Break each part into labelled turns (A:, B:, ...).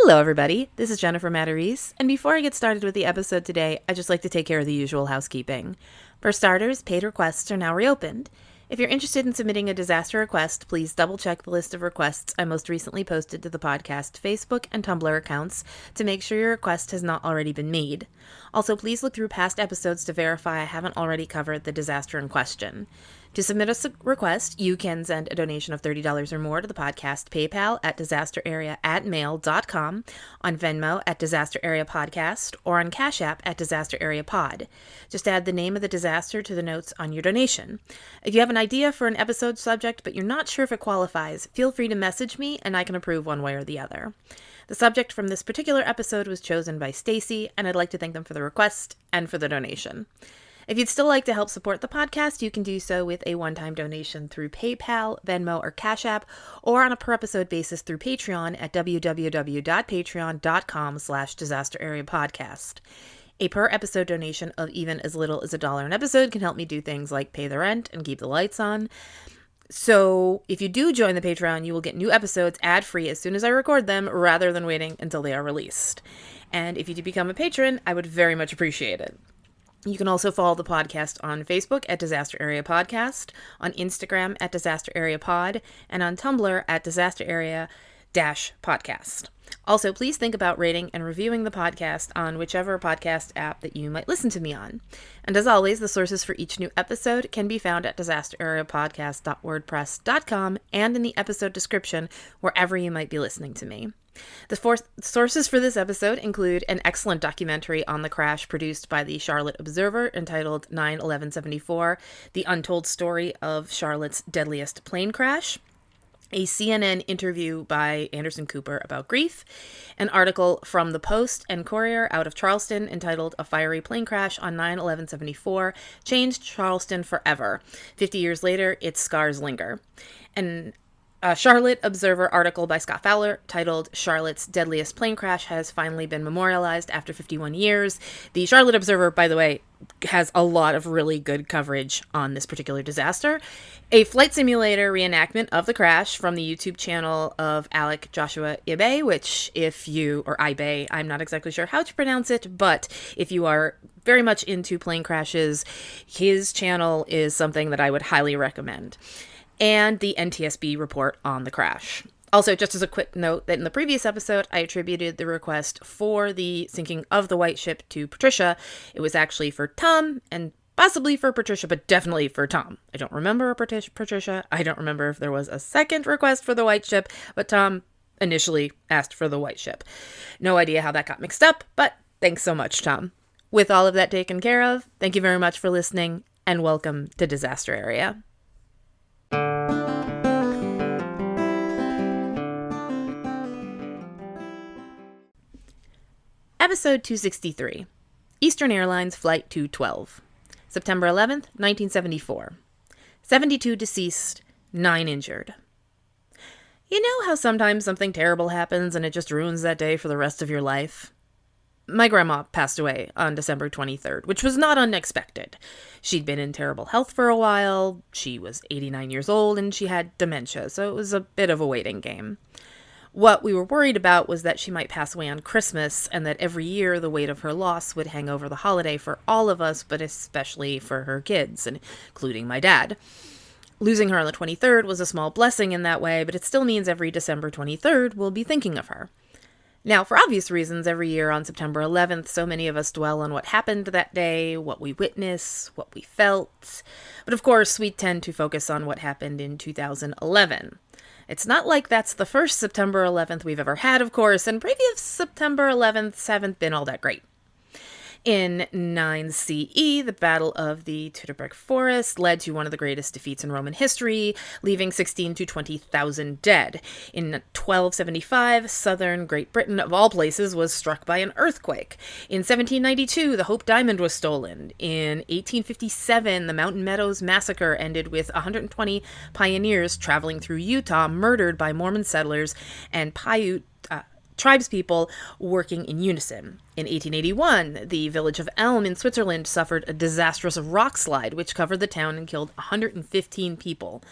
A: Hello, everybody. This is Jennifer Matarese, and before I get started with the episode today, I'd just like to take care of the usual housekeeping. For starters, paid requests are now reopened. If you're interested in submitting a disaster request, please double-check the list of requests I most recently posted to the podcast Facebook and Tumblr accounts to make sure your request has not already been made. Also, please look through past episodes to verify I haven't already covered the disaster in question. To submit a request, you can send a donation of $30 or more to the podcast PayPal at disasteraria@mail.com, on Venmo at Disaster Area Podcast, or on Cash App at Disaster Area Pod. Just add the name of the disaster to the notes on your donation. If you have an idea for an episode subject but you're not sure if it qualifies, feel free to message me and I can approve one way or the other. The subject from this particular episode was chosen by Stacy, and I'd like to thank them for the request and for the donation. If you'd still like to help support the podcast, you can do so with a one-time donation through PayPal, Venmo, or Cash App, or on a per-episode basis through Patreon at www.patreon.com/disasterareapodcast. A per-episode donation of even as little as $1 an episode can help me do things like pay the rent and keep the lights on. So if you do join the Patreon, you will get new episodes ad-free as soon as I record them, rather than waiting until they are released. And if you do become a patron, I would very much appreciate it. You can also follow the podcast on Facebook at Disaster Area Podcast, on Instagram at Disaster Area Pod, and on Tumblr at Disaster Area-podcast. Also, please think about rating and reviewing the podcast on whichever podcast app that you might listen to me on. And as always, the sources for each new episode can be found at disasterareapodcast.wordpress.com and in the episode description wherever you might be listening to me. The sources for this episode include an excellent documentary on the crash produced by the Charlotte Observer entitled 9/11/74, the untold story of Charlotte's deadliest plane crash, a CNN interview by Anderson Cooper about grief, an article from the Post and Courier out of Charleston entitled A Fiery Plane Crash on 9/11/74 Changed Charleston Forever. 50 years later, its scars linger. And a Charlotte Observer article by Scott Fowler titled Charlotte's Deadliest Plane Crash Has Finally Been Memorialized After 51 Years. The Charlotte Observer, by the way, has a lot of really good coverage on this particular disaster. A flight simulator reenactment of the crash from the YouTube channel of Alec Joshua Ibe, which Ibe, I'm not exactly sure how to pronounce it, but if you are very much into plane crashes, his channel is something that I would highly recommend. And the NTSB report on the crash. Also, just as a quick note, that in the previous episode, I attributed the request for the sinking of the white ship to Patricia. It was actually for Tom, and possibly for Patricia, but definitely for Tom. I don't remember Patricia. I don't remember if there was a second request for the white ship, but Tom initially asked for the white ship. No idea how that got mixed up, but thanks so much, Tom. With all of that taken care of, thank you very much for listening, and welcome to Disaster Area. Episode 263, Eastern Airlines Flight 212, September 11th, 1974. 72 deceased, 9 injured. You know how sometimes something terrible happens and it just ruins that day for the rest of your life? My grandma passed away on December 23rd, which was not unexpected. She'd been in terrible health for a while, she was 89 years old, and she had dementia, so it was a bit of a waiting game. What we were worried about was that she might pass away on Christmas, and that every year the weight of her loss would hang over the holiday for all of us, but especially for her kids, including my dad. Losing her on the 23rd was a small blessing in that way, but it still means every December 23rd we'll be thinking of her. Now, for obvious reasons, every year on September 11th, so many of us dwell on what happened that day, what we witnessed, what we felt. But of course, we tend to focus on what happened in 2011. It's not like that's the first September 11th we've ever had, of course, and previous September 11ths haven't been all that great. In 9 CE, the Battle of the Teutoburg Forest led to one of the greatest defeats in Roman history, leaving 16,000 to 20,000 dead. In 1275, southern Great Britain, of all places, was struck by an earthquake. In 1792, the Hope Diamond was stolen. In 1857, the Mountain Meadows Massacre ended with 120 pioneers traveling through Utah murdered by Mormon settlers and Paiute tribespeople working in unison. In 1881, the village of Elm in Switzerland suffered a disastrous rock slide which covered the town and killed 115 people.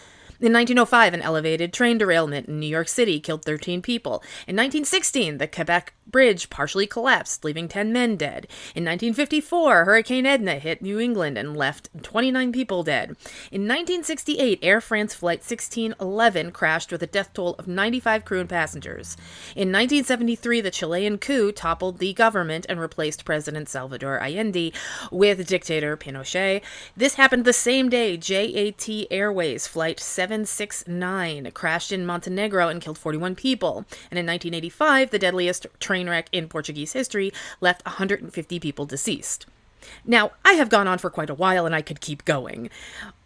A: In 1905, an elevated train derailment in New York City killed 13 people. In 1916, the Quebec Bridge partially collapsed, leaving 10 men dead. In 1954, Hurricane Edna hit New England and left 29 people dead. In 1968, Air France Flight 1611 crashed with a death toll of 95 crew and passengers. In 1973, the Chilean coup toppled the government and replaced President Salvador Allende with dictator Pinochet. This happened the same day JAT Airways Flight 769 crashed in Montenegro and killed 41 people. And in 1985, the deadliest train wreck in Portuguese history left 150 people deceased. Now, I have gone on for quite a while and I could keep going.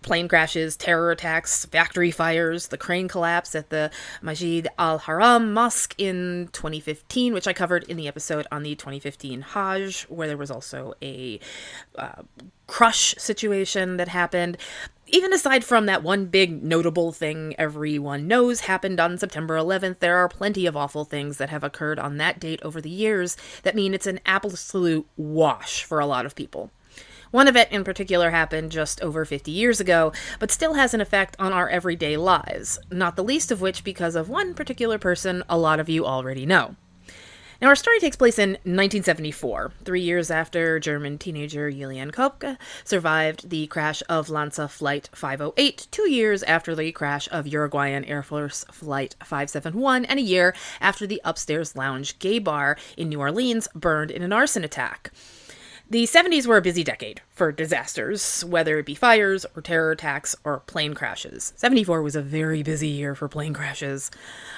A: Plane crashes, terror attacks, factory fires, the crane collapse at the Masjid al-Haram Mosque in 2015, which I covered in the episode on the 2015 Hajj, where there was also a crush situation that happened. Even aside from that one big notable thing everyone knows happened on September 11th, there are plenty of awful things that have occurred on that date over the years that mean it's an absolute wash for a lot of people. One event in particular happened just over 50 years ago, but still has an effect on our everyday lives, not the least of which because of one particular person a lot of you already know. Now, our story takes place in 1974, 3 years after German teenager Julian Kopke survived the crash of Lanza Flight 508, 2 years after the crash of Uruguayan Air Force Flight 571, and a year after the Upstairs Lounge gay bar in New Orleans burned in an arson attack. The 70s were a busy decade for disasters, whether it be fires or terror attacks or plane crashes. 74 was a very busy year for plane crashes.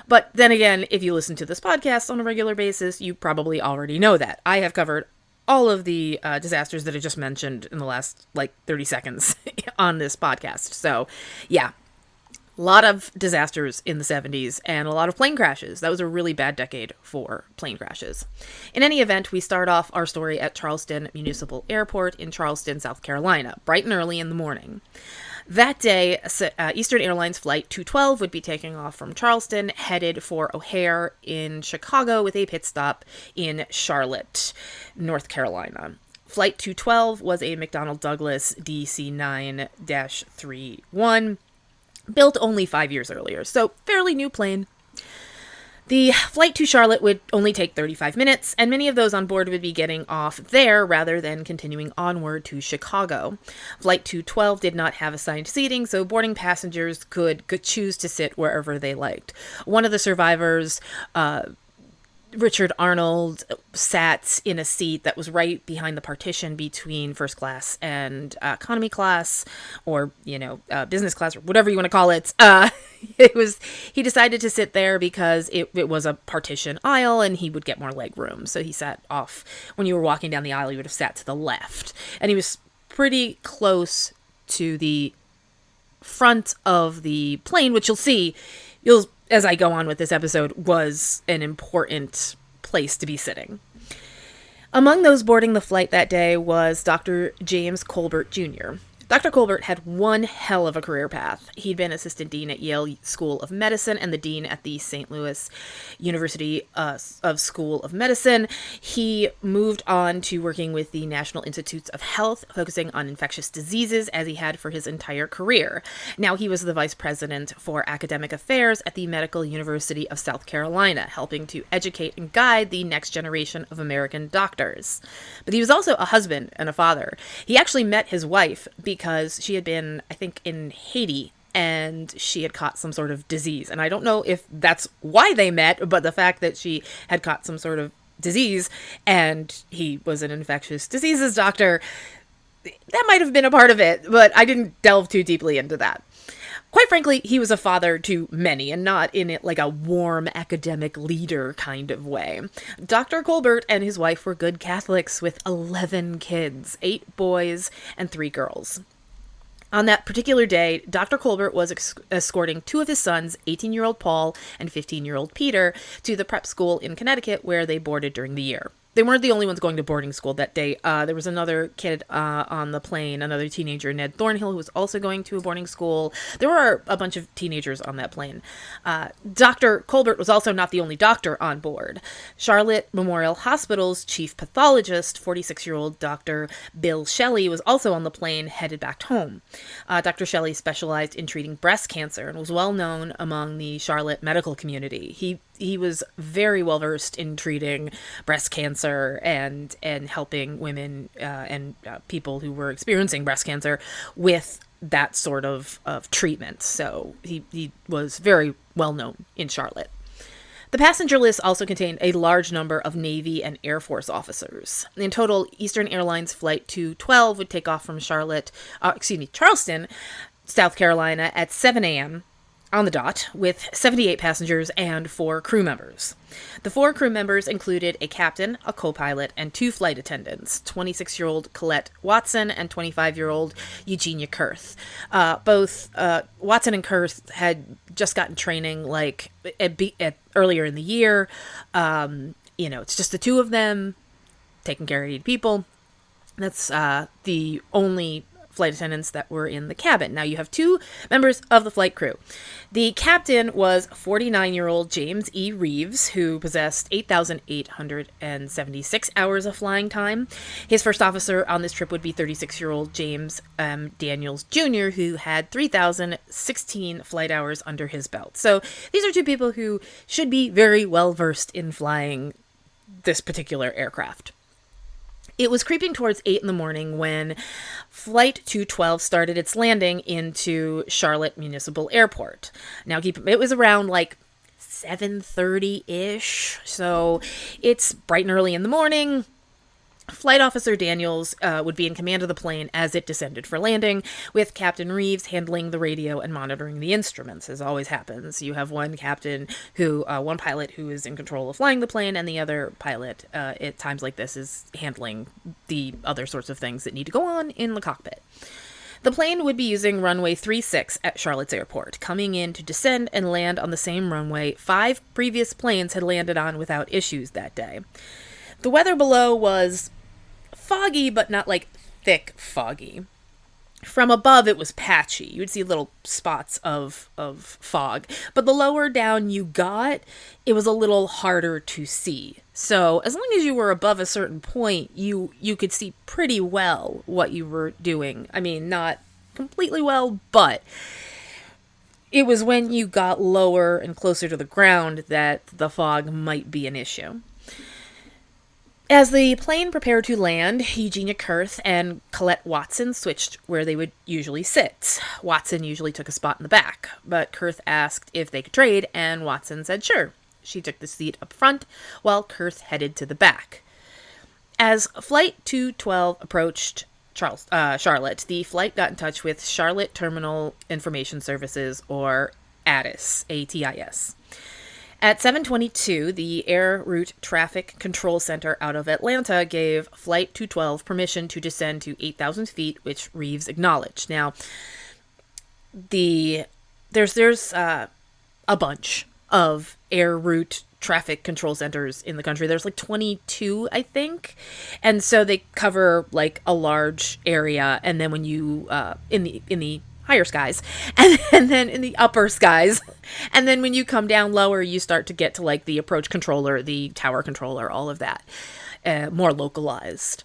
A: But then again, if you listen to this podcast on a regular basis, you probably already know that. I have covered all of the disasters that I just mentioned in the last, 30 seconds on this podcast. So, yeah. A lot of disasters in the 70s and a lot of plane crashes. That was a really bad decade for plane crashes. In any event, we start off our story at Charleston Municipal Airport in Charleston, South Carolina, bright and early in the morning. That day, Eastern Airlines Flight 212 would be taking off from Charleston, headed for O'Hare in Chicago with a pit stop in Charlotte, North Carolina. Flight 212 was a McDonnell Douglas DC-9-31, built only 5 years earlier, so fairly new plane. The flight to Charlotte would only take 35 minutes, and many of those on board would be getting off there rather than continuing onward to Chicago. Flight 212 did not have assigned seating, so boarding passengers could choose to sit wherever they liked. One of the survivors, Richard Arnold, sat in a seat that was right behind the partition between first class and economy class, or, business class, or whatever you want to call it. He decided to sit there because it was a partition aisle and he would get more leg room. So he sat off. When you were walking down the aisle, you would have sat to the left. And he was pretty close to the front of the plane, which you'll see, as I go on with this episode, was an important place to be sitting. Among those boarding the flight that day was Dr. James Colbert Jr. Dr. Colbert had one hell of a career path. He'd been assistant dean at Yale School of Medicine and the dean at the St. Louis University of School of Medicine. He moved on to working with the National Institutes of Health, focusing on infectious diseases as he had for his entire career. Now he was the vice president for academic affairs at the Medical University of South Carolina, helping to educate and guide the next generation of American doctors. But he was also a husband and a father. He actually met his wife because she had been, I think, in Haiti, and she had caught some sort of disease. And I don't know if that's why they met, but the fact that she had caught some sort of disease and he was an infectious diseases doctor, that might have been a part of it, but I didn't delve too deeply into that. Quite frankly, he was a father to many, and not in it like a warm academic leader kind of way. Dr. Colbert and his wife were good Catholics with 11 kids, 8 boys and 3 girls. On that particular day, Dr. Colbert was escorting 2 of his sons, 18-year-old Paul and 15-year-old Peter, to the prep school in Connecticut where they boarded during the year. They weren't the only ones going to boarding school that day. There was another kid on the plane, another teenager, Ned Thornhill, who was also going to a boarding school. There were a bunch of teenagers on that plane. Dr. Colbert was also not the only doctor on board. Charlotte Memorial Hospital's chief pathologist, 46-year-old Dr. Bill Shelley, was also on the plane, headed back home. Dr. Shelley specialized in treating breast cancer and was well known among the Charlotte medical community. He was very well versed in treating breast cancer and helping women and people who were experiencing breast cancer with that sort of treatment. So he was very well known in Charlotte. The passenger list also contained a large number of Navy and Air Force officers. In total, Eastern Airlines Flight 212 would take off from Charleston, South Carolina at 7 a.m. on the dot, with 78 passengers and 4 crew members. The 4 crew members included a captain, a co-pilot, and 2 flight attendants, 26-year-old Colette Watson and 25-year-old Eugenia Kurth. Both Watson and Kurth had just gotten training earlier in the year. It's just the 2 of them taking care of 8 people. That's the only flight attendants that were in the cabin. Now you have 2 members of the flight crew. The captain was 49-year-old James E. Reeves, who possessed 8,876 hours of flying time. His first officer on this trip would be 36-year-old James Daniels Jr., who had 3,016 flight hours under his belt. So these are 2 people who should be very well versed in flying this particular aircraft. It was creeping towards 8 in the morning when Flight 212 started its landing into Charlotte Municipal Airport. Now, it was around 7:30-ish, so it's bright and early in the morning. Flight Officer Daniels would be in command of the plane as it descended for landing, with Captain Reeves handling the radio and monitoring the instruments, as always happens. You have one pilot who is in control of flying the plane, and the other pilot, at times like this, is handling the other sorts of things that need to go on in the cockpit. The plane would be using runway 36 at Charlotte's airport, coming in to descend and land on the same runway 5 previous planes had landed on without issues that day. The weather below was foggy, but not thick foggy. From above, it was patchy. You would see little spots of fog. But the lower down you got, it was a little harder to see. So as long as you were above a certain point, you could see pretty well what you were doing. I mean, not completely well, but it was when you got lower and closer to the ground that the fog might be an issue. As the plane prepared to land, Eugenia Kurth and Colette Watson switched where they would usually sit. Watson usually took a spot in the back, but Kurth asked if they could trade, and Watson said sure. She took the seat up front, while Kurth headed to the back. As Flight 212 approached Charlotte, the flight got in touch with Charlotte Terminal Information Services, or ATIS, A-T-I-S. At 7:22, the Air Route Traffic Control Center out of Atlanta gave Flight 212 permission to descend to 8,000 feet, which Reeves acknowledged. Now, there's a bunch of Air Route Traffic Control Centers in the country. There's 22, I think, and so they cover a large area. And then when you in the higher skies, and then in the upper skies, and then when you come down lower, you start to get to the approach controller, the tower controller, all of that, more localized.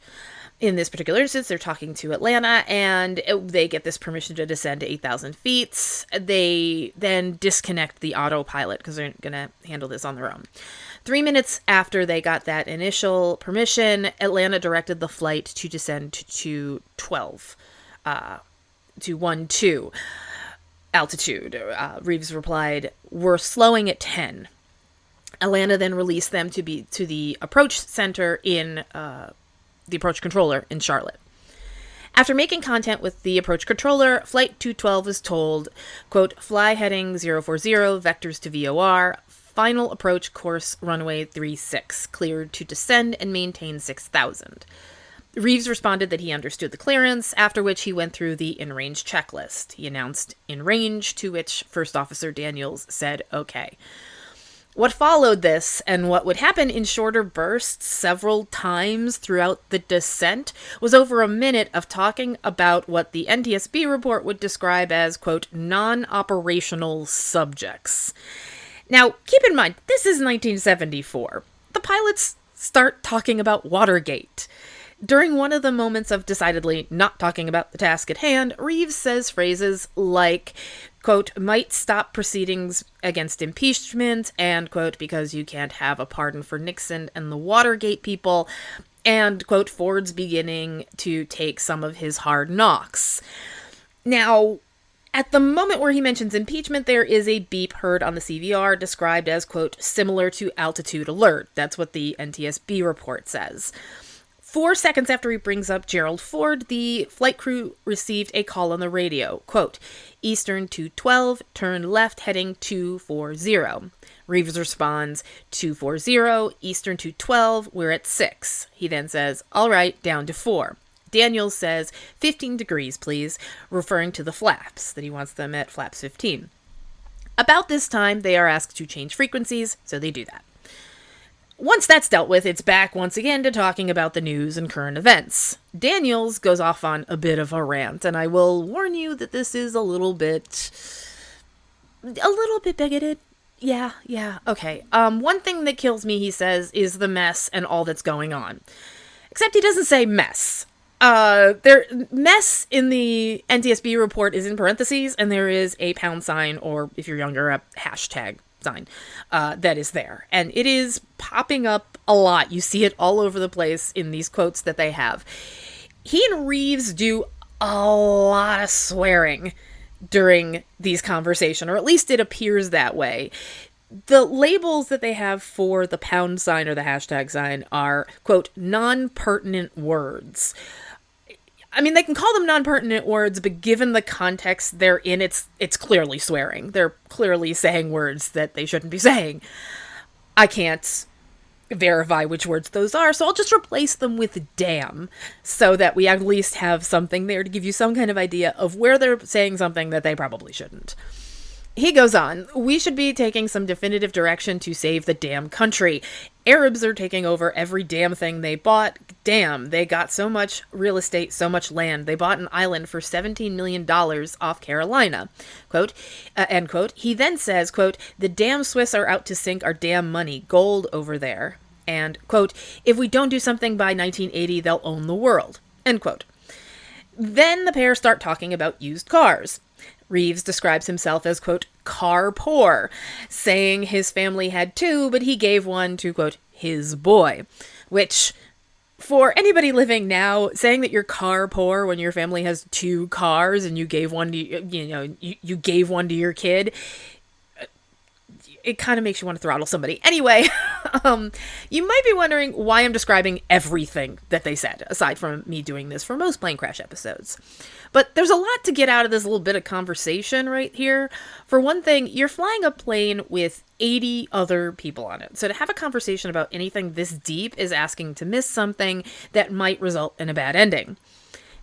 A: In this particular instance, they're talking to Atlanta, and they get this permission to descend to 8,000 feet. They then disconnect the autopilot because they're going to handle this on their own. 3 minutes after they got that initial permission, Atlanta directed the flight to descend to 12. To 1-2 altitude. Reeves replied, "We're slowing at 10. Atlanta then released them to the approach center in the approach controller in Charlotte. After making contact with the approach controller, Flight 212 was told, quote, "Fly heading 040, vectors to VOR, final approach course runway 36, cleared to descend and maintain 6,000. Reeves responded that he understood the clearance, after which he went through the in-range checklist. He announced in range, to which First Officer Daniels said, okay. What followed this, and what would happen in shorter bursts several times throughout the descent, was over a minute of talking about what the NTSB report would describe as, quote, non-operational subjects. Now, keep in mind, this is 1974. The pilots start talking about Watergate. During one of the moments of decidedly not talking about the task at hand, Reeves says phrases like, quote, might stop proceedings against impeachment, and, quote, because you can't have a pardon for Nixon and the Watergate people, and, quote, Ford's beginning to take some of his hard knocks. Now, at the moment where he mentions impeachment, there is a beep heard on the CVR described as, quote, similar to altitude alert. That's what the NTSB report says. 4 seconds after he brings up Gerald Ford, the flight crew received a call on the radio. Quote, Eastern 212, turn left heading 240. Reeves responds, 240, Eastern 212, we're at 6. He then says, all right, down to 4. Daniels says, 15 degrees, please, referring to the flaps, that he wants them at flaps 15. About this time, they are asked to change frequencies, so they do that. Once that's dealt with, it's back once again to talking about the news and current events. Daniels goes off on a bit of a rant, and I will warn you that this is a little bit bigoted. Yeah, okay. One thing that kills me, he says, is the mess and all that's going on. Except he doesn't say mess. Mess in the NTSB report is in parentheses, and there is a £, or if you're younger, a hashtag sign that is there, and it is popping up a lot. You see it all over the place in these quotes that they have. He and Reeves do a lot of swearing during these conversations, or at least it appears that way. The labels that they have for the £, or the hashtag sign, are, quote, non-pertinent words. I mean, they can call them non-pertinent words, but given the context they're in, it's clearly swearing. They're clearly saying words that they shouldn't be saying. I can't verify which words those are, so I'll just replace them with damn, so that we at least have something there to give you some kind of idea of where they're saying something that they probably shouldn't. He goes on, we should be taking some definitive direction to save the damn country. Arabs are taking over every damn thing they bought. Damn, they got so much real estate, so much land. They bought an island for $17 million off Carolina. Quote, end quote. He then says, quote, the damn Swiss are out to sink our damn money, gold over there. And, quote, if we don't do something by 1980, they'll own the world. End quote. Then the pair start talking about used cars. Reeves describes himself as, quote, car poor, saying his family had 2, but he gave one to, quote, his boy, which, for anybody living now, saying that you're car poor when your family has 2 cars and you gave one to, you gave one to your kid, it kind of makes you want to throttle somebody. Anyway, you might be wondering why I'm describing everything that they said, aside from me doing this for most plane crash episodes. But there's a lot to get out of this little bit of conversation right here. For one thing, you're flying a plane with 80 other people on it. So to have a conversation about anything this deep is asking to miss something that might result in a bad ending.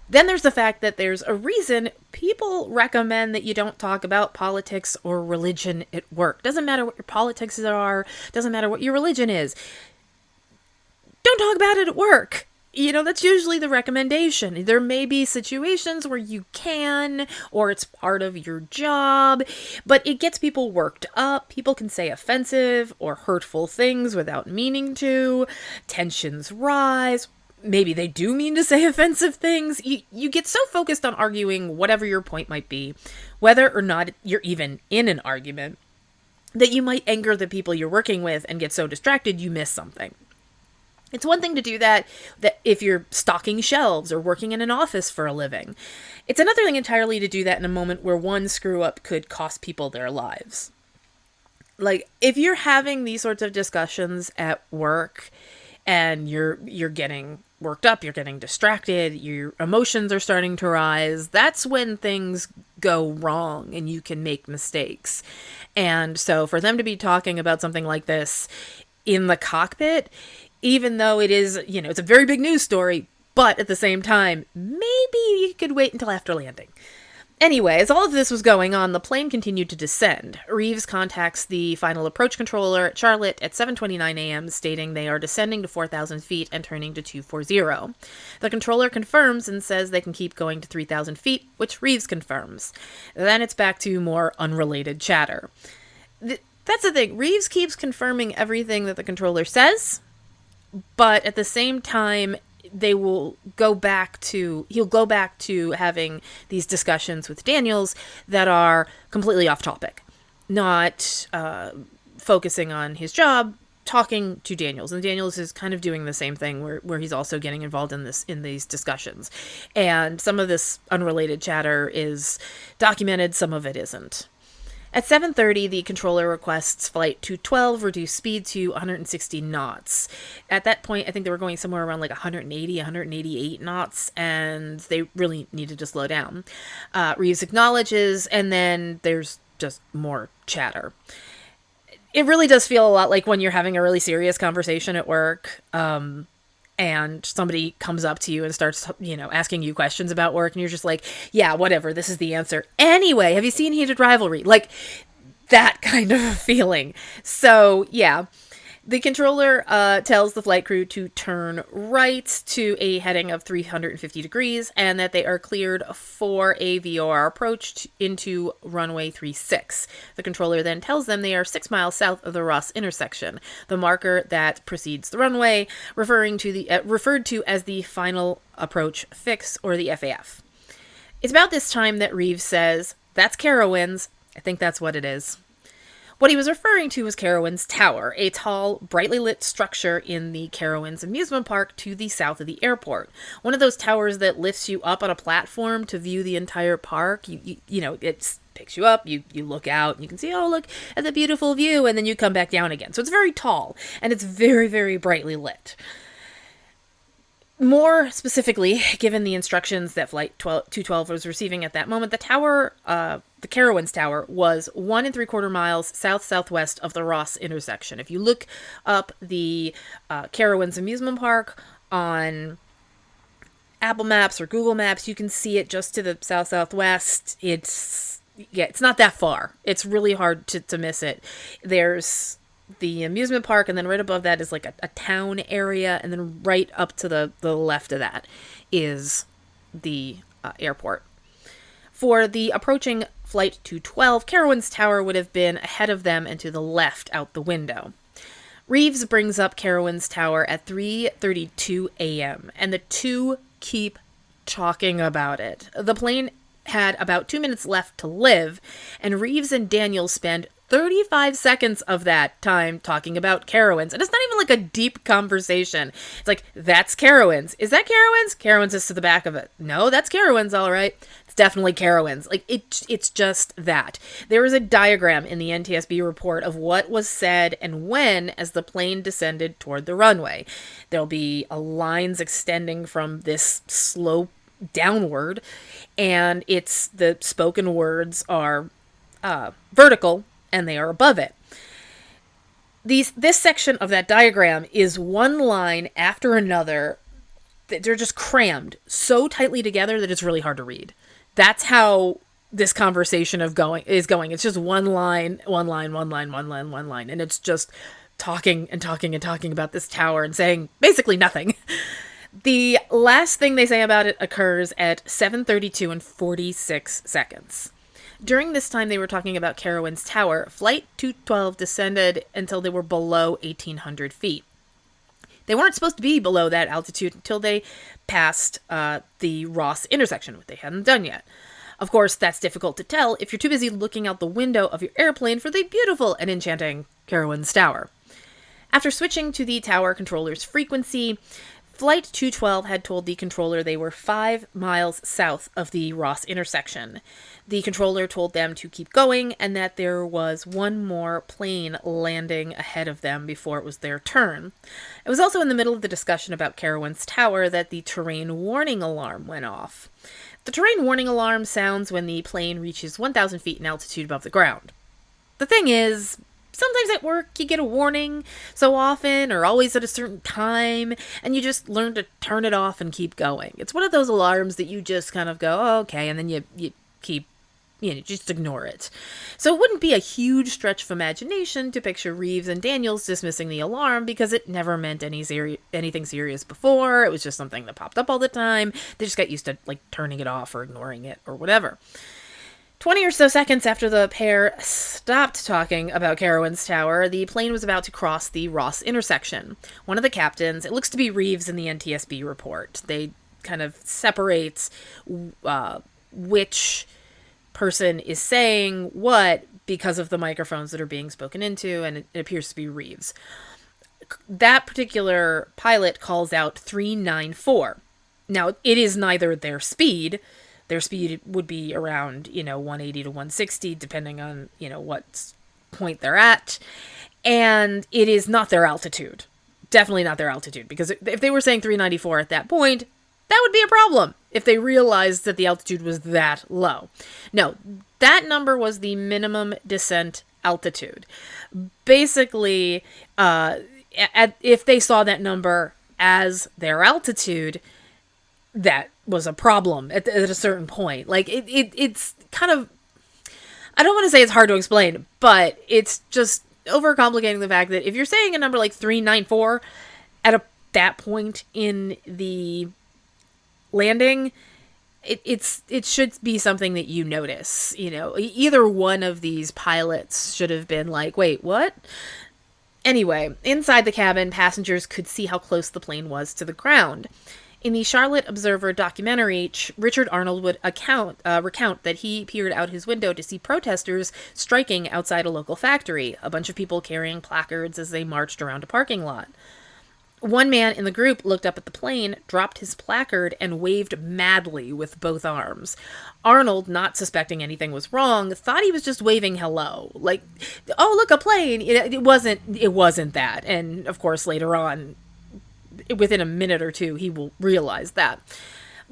A: Then there's the fact that there's a reason people recommend that you don't talk about politics or religion at work. Doesn't matter what your politics are, doesn't matter what your religion is. Don't talk about it at work. That's usually the recommendation. There may be situations where you can, or it's part of your job, but it gets people worked up. People can say offensive or hurtful things without meaning to. Tensions rise. Maybe they do mean to say offensive things. You get so focused on arguing whatever your point might be, whether or not you're even in an argument, that you might anger the people you're working with and get so distracted you miss something. It's one thing to do that if you're stocking shelves or working in an office for a living. It's another thing entirely to do that in a moment where one screw up could cost people their lives. Like, if you're having these sorts of discussions at work and you're getting worked up, you're getting distracted, your emotions are starting to rise, that's when things go wrong and you can make mistakes. And so for them to be talking about something like this in the cockpit, even though it is, it's a very big news story, but at the same time, maybe you could wait until after landing. Anyway, as all of this was going on, the plane continued to descend. Reeves contacts the final approach controller at Charlotte at 7:29 a.m., stating they are descending to 4,000 feet and turning to 240. The controller confirms and says they can keep going to 3,000 feet, which Reeves confirms. Then it's back to more unrelated chatter. That's the thing. Reeves keeps confirming everything that the controller says, but at the same time, he'll go back to having these discussions with Daniels that are completely off topic, not focusing on his job, talking to Daniels. And Daniels is kind of doing the same thing where he's also getting involved in these discussions. And some of this unrelated chatter is documented, some of it isn't. At 7:30, the controller requests Flight 212 reduce speed to 160 knots. At that point, I think they were going somewhere around like 180, 188 knots, and they really needed to slow down. Reeves acknowledges, and then there's just more chatter. It really does feel a lot like when you're having a really serious conversation at work, and somebody comes up to you and starts, asking you questions about work, and you're just like, yeah, whatever, this is the answer. Anyway, have you seen Heated Rivalry? Like, that kind of a feeling. So, yeah. The controller tells the flight crew to turn right to a heading of 350 degrees and that they are cleared for a VOR approach into runway 36. The controller then tells them they are 6 miles south of the Ross intersection, the marker that precedes the runway, referred to as the final approach fix, or the FAF. It's about this time that Reeves says, "That's Carowinds." I think that's what it is. What he was referring to was Carowinds Tower, a tall, brightly lit structure in the Carowinds amusement park to the south of the airport. One of those towers that lifts you up on a platform to view the entire park. It picks you up, you look out, and you can see, oh, look at the beautiful view, and then you come back down again. So it's very tall, and it's very, very brightly lit. More specifically, given the instructions that Flight 212 was receiving at that moment, the tower, the Carowinds Tower, was 1 3/4 miles south-southwest of the Ross intersection. If you look up the Carowinds amusement park on Apple Maps or Google Maps, you can see it just to the south-southwest. It's not that far. It's really hard to miss it. There's the amusement park, and then right above that is like a town area, and then right up to the left of that is the airport. For the approaching Flight 212, Carowinds Tower would have been ahead of them and to the left out the window. Reeves brings up Carowinds Tower at 3:32 a.m., and the two keep talking about it. The plane had about 2 minutes left to live, and Reeves and Daniels spend 35 seconds of that time talking about Carowinds. And it's not even like a deep conversation. It's like, that's Carowinds. Is that Carowinds? Carowinds is to the back of it. No, that's Carowinds, all right. It's definitely Carowinds. Like, it's just that. There is a diagram in the NTSB report of what was said and when as the plane descended toward the runway. There'll be lines extending from this slope downward, and the spoken words are vertical, and they are above it. This section of that diagram is one line after another. They're just crammed so tightly together that it's really hard to read. That's how this conversation is going. It's just one line, and it's just talking and talking and talking about this tower and saying basically nothing. The last thing they say about it occurs at 7:32 and 46 seconds. During this time they were talking about Carowinds Tower, Flight 212 descended until they were below 1,800 feet. They weren't supposed to be below that altitude until they passed the Ross intersection, which they hadn't done yet. Of course, that's difficult to tell if you're too busy looking out the window of your airplane for the beautiful and enchanting Carowinds Tower. After switching to the tower controller's frequency, Flight 212 had told the controller they were 5 miles south of the Ross intersection. The controller told them to keep going and that there was one more plane landing ahead of them before it was their turn. It was also in the middle of the discussion about Carowinds Tower that the terrain warning alarm went off. The terrain warning alarm sounds when the plane reaches 1,000 feet in altitude above the ground. The thing is, sometimes at work you get a warning so often or always at a certain time, and you just learn to turn it off and keep going. It's one of those alarms that you just kind of go, oh, okay, and then you just ignore it. So it wouldn't be a huge stretch of imagination to picture Reeves and Daniels dismissing the alarm because it never meant anything serious before. It was just something that popped up all the time. They just got used to turning it off or ignoring it or whatever. 20 or so seconds after the pair stopped talking about Carowinds Tower, the plane was about to cross the Ross intersection. One of the captains, it looks to be Reeves in the NTSB report. They kind of separate which person is saying what because of the microphones that are being spoken into, and it appears to be Reeves. That particular pilot calls out 394. Now, it is neither their speed. Their speed would be around, 180 to 160, depending on, what point they're at. And it is not their altitude. Definitely not their altitude, because if they were saying 394 at that point, that would be a problem if they realized that the altitude was that low. No, that number was the minimum descent altitude. Basically, if they saw that number as their altitude, that was a problem at a certain point. It's kind of, I don't want to say it's hard to explain, but it's just overcomplicating the fact that if you're saying a number like 394 at that point in the landing, it should be something that you notice. Either one of these pilots should have been like, wait, what? Anyway, inside the cabin, passengers could see how close the plane was to the ground. In the Charlotte Observer documentary, Richard Arnold would recount that he peered out his window to see protesters striking outside a local factory, a bunch of people carrying placards as they marched around a parking lot. One man in the group looked up at the plane, dropped his placard, and waved madly with both arms. Arnold, not suspecting anything was wrong, thought he was just waving hello. Oh, look, a plane! It wasn't that. And, of course, later on, within a minute or two, he will realize that.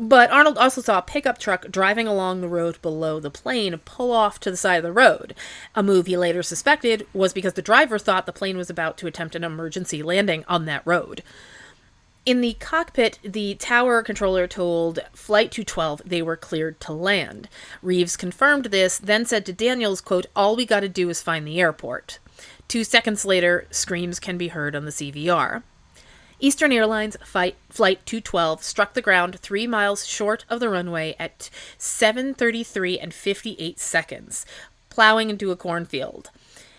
A: But Arnold also saw a pickup truck driving along the road below the plane pull off to the side of the road. A move he later suspected was because the driver thought the plane was about to attempt an emergency landing on that road. In the cockpit, the tower controller told Flight 212 they were cleared to land. Reeves confirmed this, then said to Daniels, quote, "All we gotta do is find the airport." 2 seconds later, screams can be heard on the CVR. Eastern Airlines Flight 212 struck the ground 3 miles short of the runway at 7:33 and 58 seconds, plowing into a cornfield.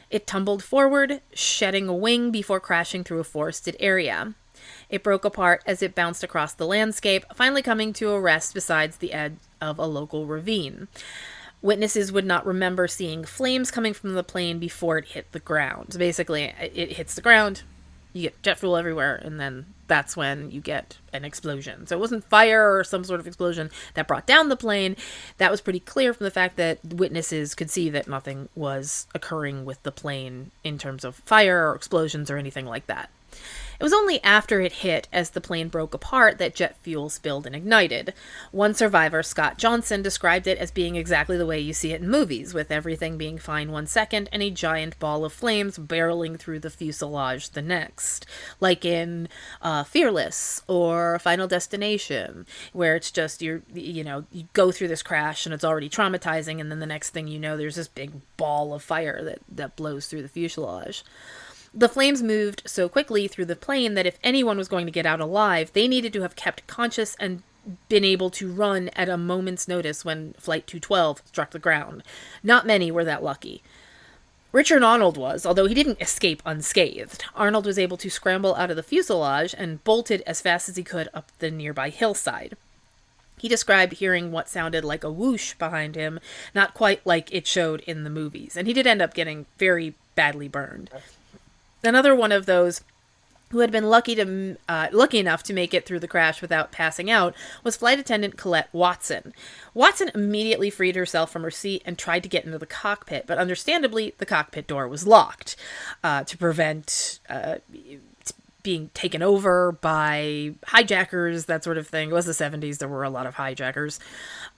A: It tumbled forward, shedding a wing before crashing through a forested area. It broke apart as it bounced across the landscape, finally coming to a rest beside the edge of a local ravine. Witnesses would not remember seeing flames coming from the plane before it hit the ground. Basically, it hits the ground, you get jet fuel everywhere, and then that's when you get an explosion. So it wasn't fire or some sort of explosion that brought down the plane. That was pretty clear from the fact that witnesses could see that nothing was occurring with the plane in terms of fire or explosions or anything like that. It was only after it hit, as the plane broke apart, that jet fuel spilled and ignited. One survivor, Scott Johnson, described it as being exactly the way you see it in movies, with everything being fine 1 second and a giant ball of flames barreling through the fuselage the next. Like in Fearless or Final Destination, where it's just, you go through this crash and it's already traumatizing, and then the next thing you know, there's this big ball of fire that blows through the fuselage. The flames moved so quickly through the plane that if anyone was going to get out alive, they needed to have kept conscious and been able to run at a moment's notice when Flight 212 struck the ground. Not many were that lucky. Richard Arnold was, although he didn't escape unscathed. Arnold was able to scramble out of the fuselage and bolted as fast as he could up the nearby hillside. He described hearing what sounded like a whoosh behind him, not quite like it showed in the movies, and he did end up getting very badly burned. Another one of those who had been lucky enough to make it through the crash without passing out was flight attendant Colette Watson. Watson immediately freed herself from her seat and tried to get into the cockpit, but understandably, the cockpit door was locked to prevent being taken over by hijackers, that sort of thing. It was the 70s. There were a lot of hijackers.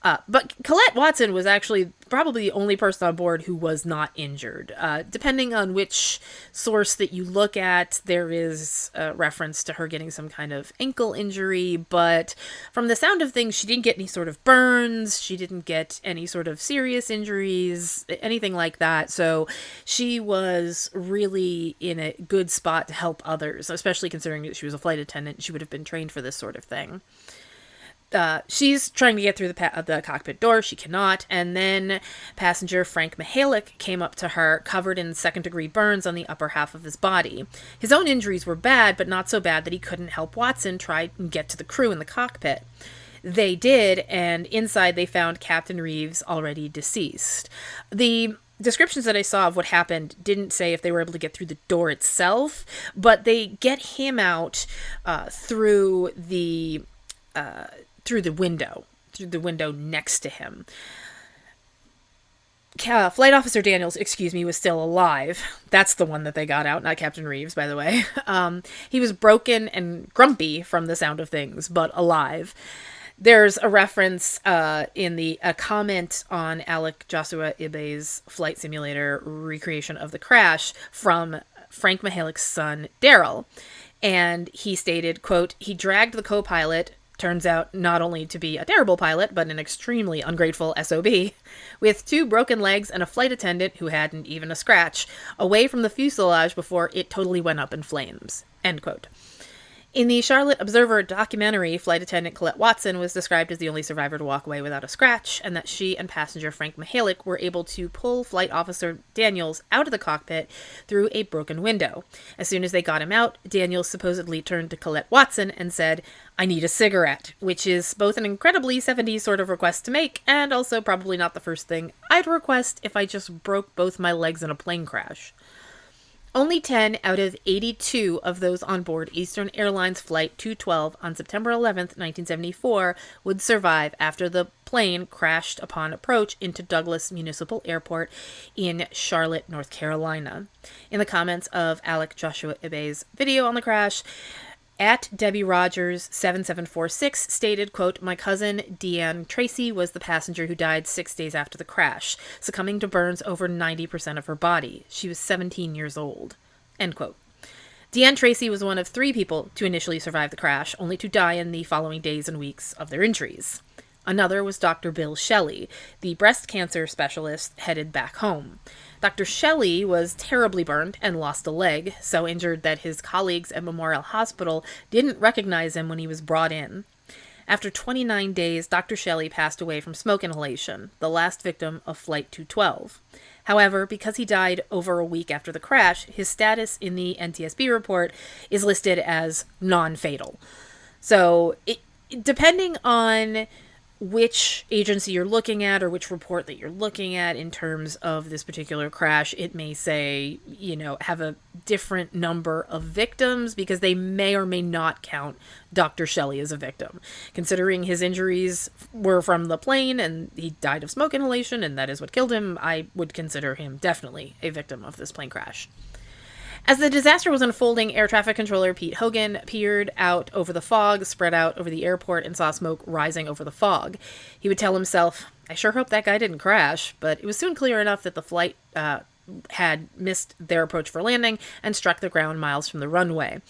A: But Colette Watson was actually probably the only person on board who was not injured. Depending on which source that you look at, there is a reference to her getting some kind of ankle injury, but from the sound of things, she didn't get any sort of burns, she didn't get any sort of serious injuries, anything like that, so she was really in a good spot to help others, especially considering that she was a flight attendant. She would have been trained for this sort of thing. She's trying to get through the cockpit door. She cannot. And then passenger Frank Mihalik came up to her, covered in second-degree burns on the upper half of his body. His own injuries were bad, but not so bad that he couldn't help Watson try and get to the crew in the cockpit. They did, and inside they found Captain Reeves already deceased. The descriptions that I saw of what happened didn't say if they were able to get through the door itself, but they get him out through the window next to him. Flight Officer Daniels, was still alive. That's the one that they got out, not Captain Reeves, by the way. He was broken and grumpy from the sound of things, but alive. There's a reference in a comment on Alec Joshua Ibe's flight simulator recreation of the crash from Frank Mihalik's son, Daryl. And he stated, quote, "He dragged the co-pilot, turns out not only to be a terrible pilot, but an extremely ungrateful SOB, with 2 broken legs and a flight attendant who hadn't even a scratch, away from the fuselage before it totally went up in flames." End quote. In the Charlotte Observer documentary, flight attendant Colette Watson was described as the only survivor to walk away without a scratch, and that she and passenger Frank Mihalik were able to pull Flight Officer Daniels out of the cockpit through a broken window. As soon as they got him out, Daniels supposedly turned to Colette Watson and said, "I need a cigarette," which is both an incredibly 70s sort of request to make, and also probably not the first thing I'd request if I just broke both my legs in a plane crash. Only 10 out of 82 of those on board Eastern Airlines Flight 212 on September 11th, 1974, would survive after the plane crashed upon approach into Douglas Municipal Airport in Charlotte, North Carolina. In the comments of Alec Joshua Ibe's video on the crash, at Debbie Rogers 7746 stated, quote, "My cousin Deanne Tracy was the passenger who died 6 days after the crash, succumbing to burns over 90% of her body. She was 17 years old." End quote. Deanne Tracy was one of 3 people to initially survive the crash, only to die in the following days and weeks of their injuries. Another was Dr. Bill Shelley, the breast cancer specialist headed back home. Dr. Shelley was terribly burned and lost a leg, so injured that his colleagues at Memorial Hospital didn't recognize him when he was brought in. After 29 days, Dr. Shelley passed away from smoke inhalation, the last victim of Flight 212. However, because he died over a week after the crash, his status in the NTSB report is listed as non-fatal. So, depending on which agency you're looking at or which report that you're looking at in terms of this particular crash, it may say, have a different number of victims because they may or may not count Dr. Shelley as a victim. Considering his injuries were from the plane and he died of smoke inhalation and that is what killed him, I would consider him definitely a victim of this plane crash. As the disaster was unfolding, air traffic controller Pete Hogan peered out over the fog, spread out over the airport, and saw smoke rising over the fog. He would tell himself, "I sure hope that guy didn't crash," but it was soon clear enough that the flight had missed their approach for landing and struck the ground miles from the runway.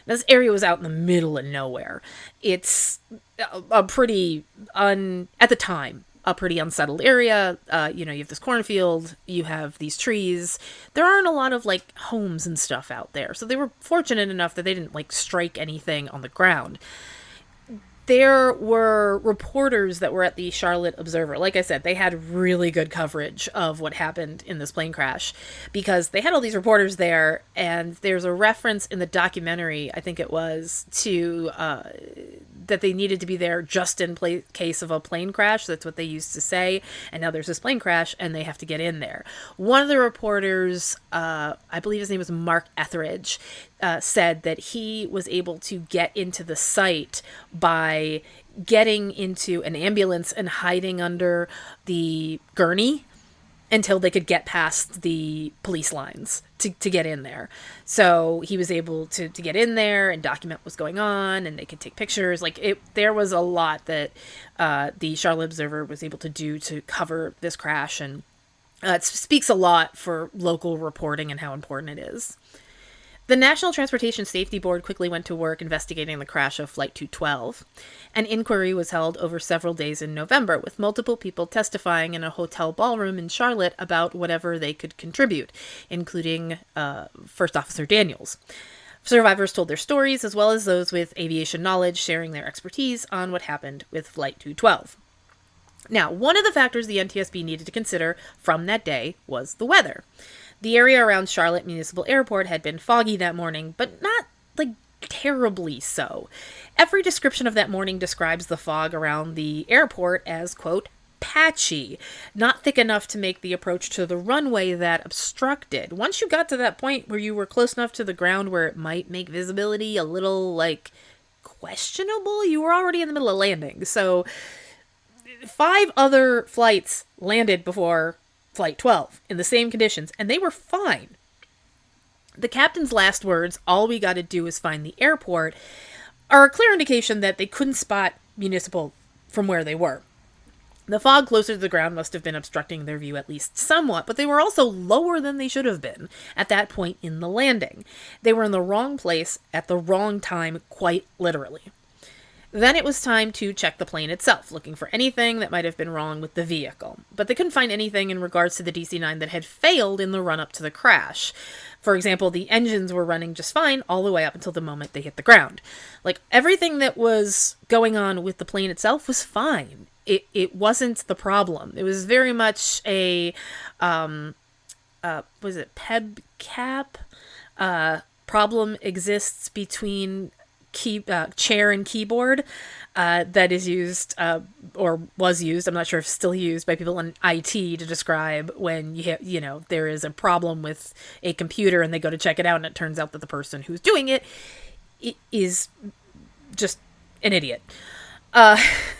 A: This area was out in the middle of nowhere. It's a pretty, at the time, a pretty unsettled area. You have this cornfield, you have these trees. There aren't a lot of homes and stuff out there. So they were fortunate enough that they didn't strike anything on the ground. There were reporters that were at the Charlotte Observer. Like I said, they had really good coverage of what happened in this plane crash because they had all these reporters there, and there's a reference in the documentary, I think it was, to that they needed to be there just in case of a plane crash. That's what they used to say. And now there's this plane crash and they have to get in there. One of the reporters, I believe his name was Mark Etheridge, said that he was able to get into the site by getting into an ambulance and hiding under the gurney until they could get past the police lines to get in there. So he was able to get in there and document what's going on, and they could take pictures. There was a lot that the Charlotte Observer was able to do to cover this crash, and it speaks a lot for local reporting and how important it is. The National Transportation Safety Board quickly went to work investigating the crash of Flight 212. An inquiry was held over several days in November, with multiple people testifying in a hotel ballroom in Charlotte about whatever they could contribute, including First Officer Daniels. Survivors told their stories, as well as those with aviation knowledge, sharing their expertise on what happened with Flight 212. Now, one of the factors the NTSB needed to consider from that day was the weather. The area around Charlotte Municipal Airport had been foggy that morning, but not, terribly so. Every description of that morning describes the fog around the airport as, quote, patchy, not thick enough to make the approach to the runway that obstructed. Once you got to that point where you were close enough to the ground where it might make visibility a little, questionable, you were already in the middle of landing. So 5 other flights landed before Flight 12 in the same conditions, and they were fine. The captain's last words, "All we got to do is find the airport," are a clear indication that they couldn't spot Municipal from where they were. The fog closer to the ground must have been obstructing their view at least somewhat, but they were also lower than they should have been at that point in the landing. They were in the wrong place at the wrong time, quite literally. Then it was time to check the plane itself, looking for anything that might have been wrong with the vehicle. But they couldn't find anything in regards to the DC-9 that had failed in the run-up to the crash. For example, the engines were running just fine all the way up until the moment they hit the ground. Everything that was going on with the plane itself was fine. It wasn't the problem. It was very much a, PEBCAP? Problem exists between chair and keyboard that is used or was used, I'm not sure if still used, by people in IT to describe when there is a problem with a computer and they go to check it out and it turns out that the person who's doing it is just an idiot.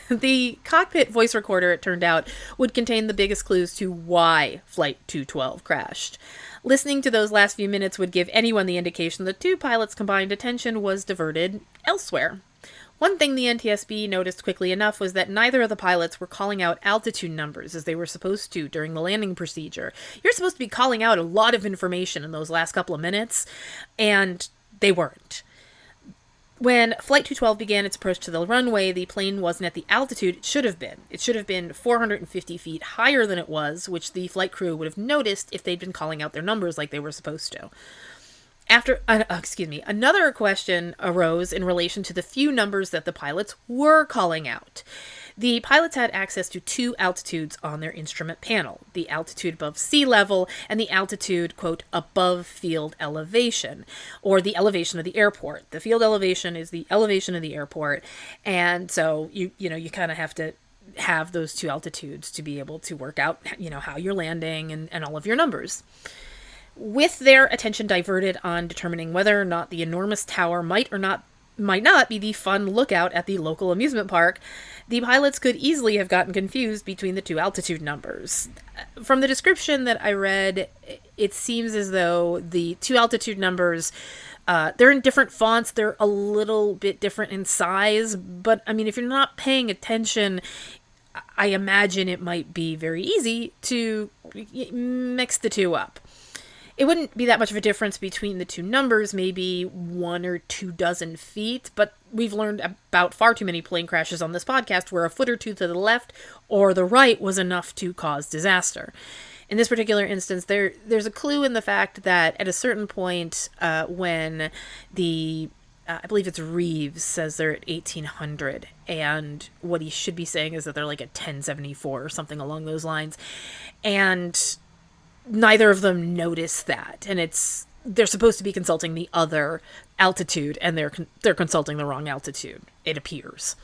A: The cockpit voice recorder, it turned out, would contain the biggest clues to why Flight 212 crashed. Listening to those last few minutes would give anyone the indication the 2 pilots' combined attention was diverted elsewhere. One thing the NTSB noticed quickly enough was that neither of the pilots were calling out altitude numbers as they were supposed to during the landing procedure. You're supposed to be calling out a lot of information in those last couple of minutes, and they weren't. When Flight 212 began its approach to the runway, the plane wasn't at the altitude it should have been. It should have been 450 feet higher than it was, which the flight crew would have noticed if they'd been calling out their numbers like they were supposed to. Another question arose in relation to the few numbers that the pilots were calling out. The pilots had access to 2 altitudes on their instrument panel, the altitude above sea level and the altitude, quote, above field elevation, or the elevation of the airport. The field elevation is the elevation of the airport, and so you kind of have to have those 2 altitudes to be able to work out, how you're landing and all of your numbers. With their attention diverted on determining whether or not the enormous tower might not be the fun lookout at the local amusement park, the pilots could easily have gotten confused between the 2 altitude numbers. From the description that I read, it seems as though the 2 altitude numbers, they're in different fonts, they're a little bit different in size, but if you're not paying attention, I imagine it might be very easy to mix the 2 up. It wouldn't be that much of a difference between the 2 numbers, maybe 1 or 2 dozen feet, but we've learned about far too many plane crashes on this podcast where a foot or 2 to the left or the right was enough to cause disaster. In this particular instance, there's a clue in the fact that at a certain point when I believe it's Reeves says they're at 1800, and what he should be saying is that they're at 1074 or something along those lines, and neither of them notice that, and they're supposed to be consulting the other altitude, and they're consulting the wrong altitude, it appears.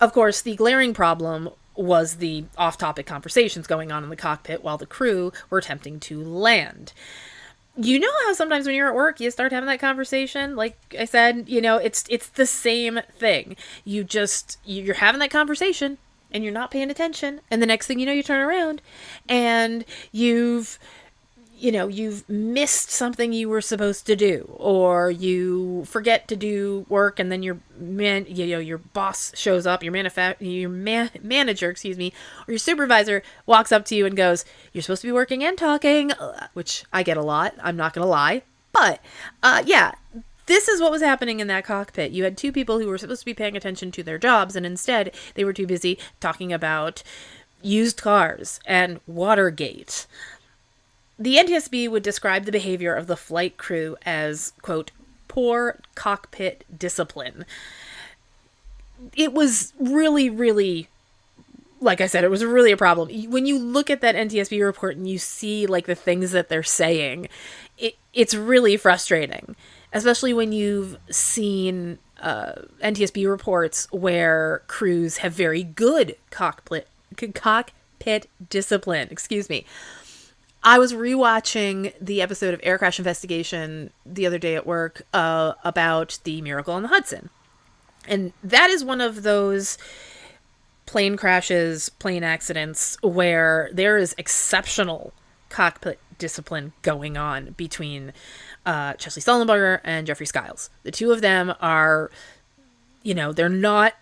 A: Of course, the glaring problem was the off-topic conversations going on in the cockpit while the crew were attempting to land. You know how sometimes when you're at work, you start having that conversation? Like I said, it's the same thing. You're having that conversation, and you're not paying attention. And the next thing you know, you turn around and you've missed something you were supposed to do, or you forget to do work, and then your boss shows up, your manager, or your supervisor walks up to you and goes, "You're supposed to be working and talking," which I get a lot. I'm not going to lie. But, this is what was happening in that cockpit. You had two people who were supposed to be paying attention to their jobs, and instead they were too busy talking about used cars and Watergate. The NTSB would describe the behavior of the flight crew as, quote, poor cockpit discipline. It was really, really, like I said, it was really a problem. When you look at that NTSB report and you see, like, the things that they're saying, it's really frustrating, especially when you've seen NTSB reports where crews have very good cockpit discipline. I was rewatching the episode of Air Crash Investigation the other day at work about the Miracle on the Hudson. And that is one of those plane crashes, plane accidents, where there is exceptional cockpit discipline going on between Chesley Sullenberger and Jeffrey Skiles. The two of them are, they're not